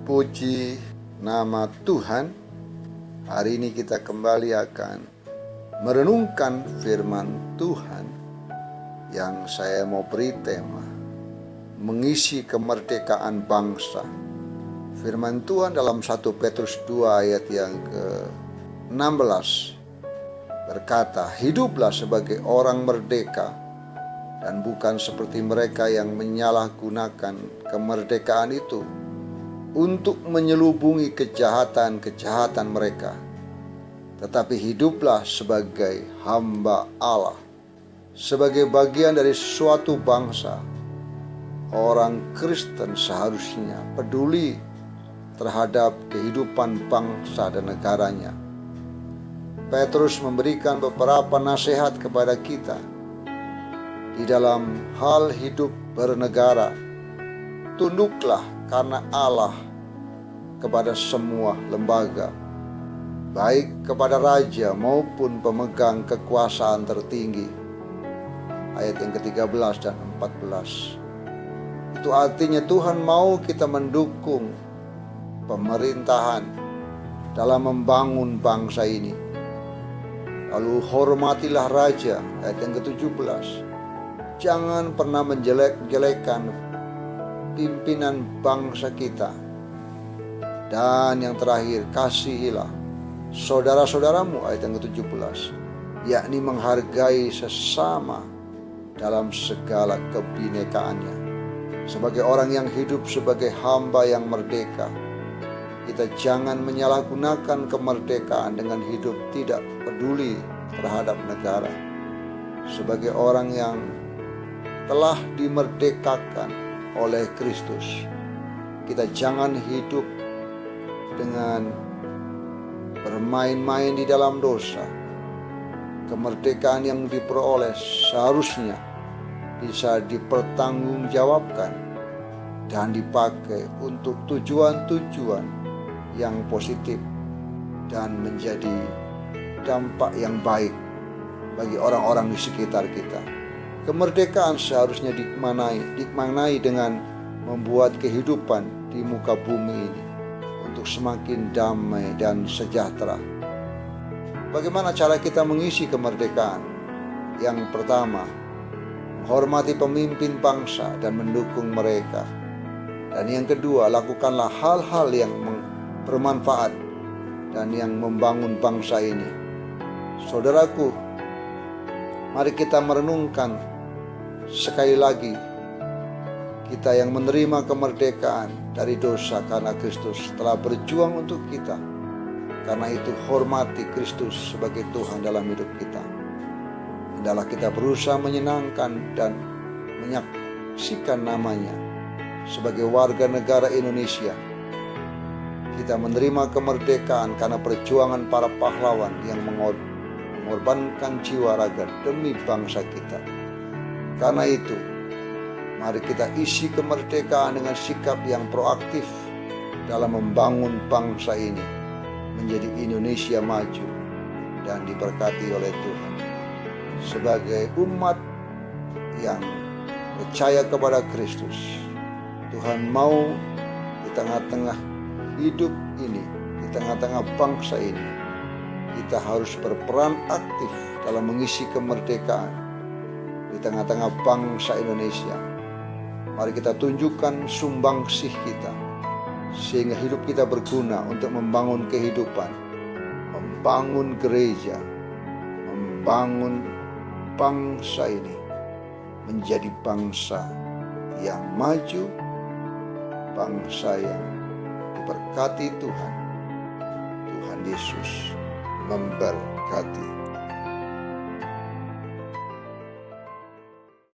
Terpuji nama Tuhan. Hari ini kita kembali akan merenungkan firman Tuhan yang saya mau beri tema mengisi kemerdekaan bangsa. Firman Tuhan dalam 1 Petrus 2 ayat yang ke-16 berkata, "Hiduplah sebagai orang merdeka dan bukan seperti mereka yang menyalahgunakan kemerdekaan itu untuk menyelubungi kejahatan-kejahatan mereka. Tetapi hiduplah sebagai hamba Allah, sebagai bagian dari suatu bangsa." Orang Kristen seharusnya peduli terhadap kehidupan bangsa dan negaranya. Petrus memberikan beberapa nasihat kepada kita di dalam hal hidup bernegara. Tunduklah karena Allah kepada semua lembaga, baik kepada raja maupun pemegang kekuasaan tertinggi. Ayat yang ke-13 dan 14. Itu artinya Tuhan mau kita mendukung pemerintahan dalam membangun bangsa ini. Lalu hormatilah raja, ayat yang ke-17. Jangan pernah menjelek-jelekan pimpinan bangsa kita. Dan yang terakhir, kasihilah saudara-saudaramu, ayat yang ke-17, yakni menghargai sesama dalam segala kebinekaannya. Sebagai orang yang hidup sebagai hamba yang merdeka, kita jangan menyalahgunakan kemerdekaan dengan hidup tidak peduli terhadap negara. Sebagai orang yang telah dimerdekakan oleh Kristus, kita jangan hidup dengan bermain-main di dalam dosa. Kemerdekaan yang diperoleh seharusnya bisa dipertanggungjawabkan dan dipakai untuk tujuan-tujuan yang positif dan menjadi dampak yang baik bagi orang-orang di sekitar kita. Kemerdekaan seharusnya dimaknai dengan membuat kehidupan di muka bumi ini untuk semakin damai dan sejahtera. Bagaimana cara kita mengisi kemerdekaan? Yang pertama, menghormati pemimpin bangsa dan mendukung mereka. Dan yang kedua, lakukanlah hal-hal yang bermanfaat dan yang membangun bangsa ini. Saudaraku, mari kita merenungkan sekali lagi, kita yang menerima kemerdekaan dari dosa karena Kristus telah berjuang untuk kita. Karena itu hormati Kristus sebagai Tuhan dalam hidup kita. Hendaklah kita berusaha menyenangkan dan menyaksikan namanya sebagai warga negara Indonesia. Kita menerima kemerdekaan karena perjuangan para pahlawan yang mengorbankan jiwa raga demi bangsa kita. Karena itu, mari kita isi kemerdekaan dengan sikap yang proaktif dalam membangun bangsa ini menjadi Indonesia maju dan diberkati oleh Tuhan. Sebagai umat yang percaya kepada Kristus, Tuhan mau di tengah-tengah hidup ini, di tengah-tengah bangsa ini, kita harus berperan aktif dalam mengisi kemerdekaan di tengah-tengah bangsa Indonesia. Mari kita tunjukkan sumbangsih kita, sehingga hidup kita berguna untuk membangun kehidupan, membangun gereja, membangun bangsa ini menjadi bangsa yang maju, bangsa yang diberkati Tuhan. Tuhan Yesus memberkati.